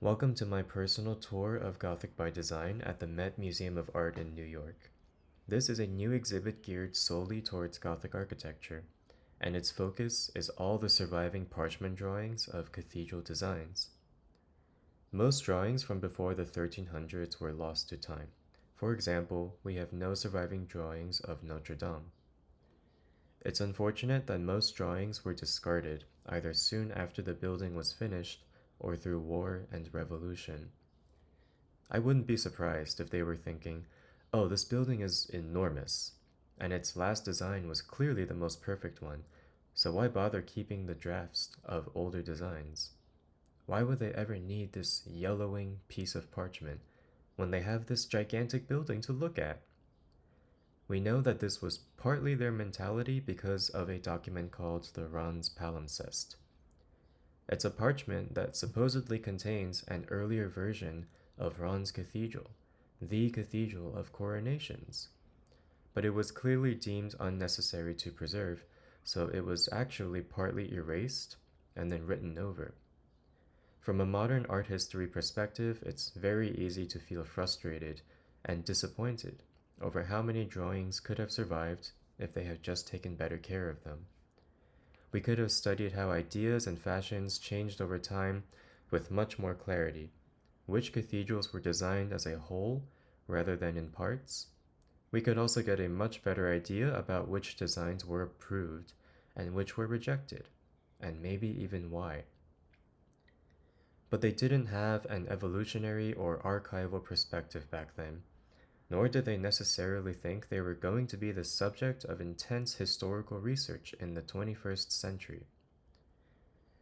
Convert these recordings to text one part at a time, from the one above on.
Welcome to my personal tour of Gothic by Design at the Met Museum of Art in New York. This is a new exhibit geared solely towards Gothic architecture, and its focus is all the surviving parchment drawings of cathedral designs. Most drawings from before the 1300s were lost to time. For example, we have no surviving drawings of Notre Dame. It's unfortunate that most drawings were discarded, either soon after the building was finished or through war and revolution. I wouldn't be surprised if they were thinking, oh, this building is enormous, and its last design was clearly the most perfect one, so why bother keeping the drafts of older designs? Why would they ever need this yellowing piece of parchment when they have this gigantic building to look at? We know that this was partly their mentality because of a document called the Rans Palimpsest. It's a parchment that supposedly contains an earlier version of Reims Cathedral, the cathedral of coronations. But it was clearly deemed unnecessary to preserve, so it was actually partly erased and then written over. From a modern art history perspective, it's very easy to feel frustrated and disappointed over how many drawings could have survived if they had just taken better care of them. We could have studied how ideas and fashions changed over time with much more clarity. Which cathedrals were designed as a whole rather than in parts? We could also get a much better idea about which designs were approved and which were rejected, and maybe even why. But they didn't have an evolutionary or archival perspective back then, nor did they necessarily think they were going to be the subject of intense historical research in the 21st century.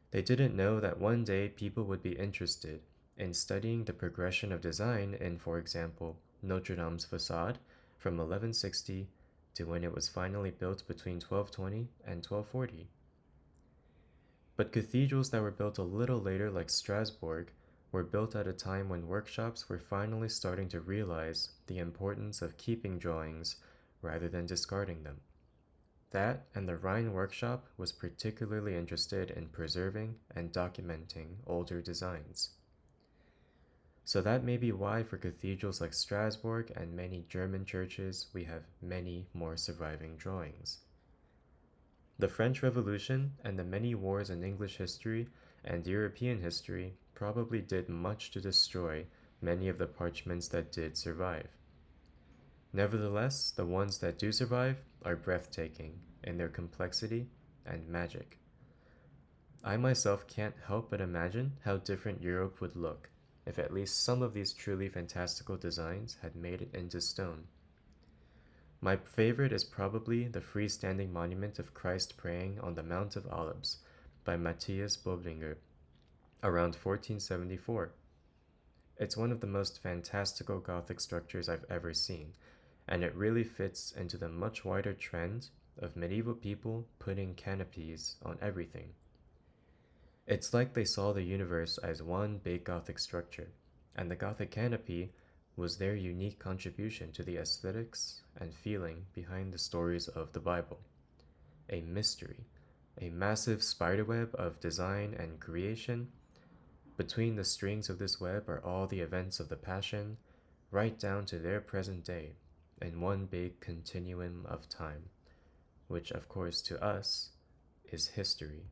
They didn't know that one day people would be interested in studying the progression of design in, for example, Notre Dame's facade from 1160 to when it was finally built between 1220 and 1240. But cathedrals that were built a little later, like Strasbourg, were built at a time when workshops were finally starting to realize the importance of keeping drawings rather than discarding them. That and the Rhine workshop was particularly interested in preserving and documenting older designs. So that may be why for cathedrals like Strasbourg and many German churches we have many more surviving drawings. The French Revolution and the many wars in English history and European history probably did much to destroy many of the parchments that did survive. Nevertheless, the ones that do survive are breathtaking in their complexity and magic. I myself can't help but imagine how different Europe would look if at least some of these truly fantastical designs had made it into stone. My favorite is probably the freestanding monument of Christ praying on the Mount of Olives by Matthias Boblinger around 1474. It's one of the most fantastical Gothic structures I've ever seen, and it really fits into the much wider trend of medieval people putting canopies on everything. It's like they saw the universe as one big Gothic structure, and the Gothic canopy was their unique contribution to the aesthetics and feeling behind the stories of the Bible. A mystery, a massive spiderweb of design and creation. Between the strings of this web are all the events of the Passion, right down to their present day, in one big continuum of time, which, of course, to us, is history.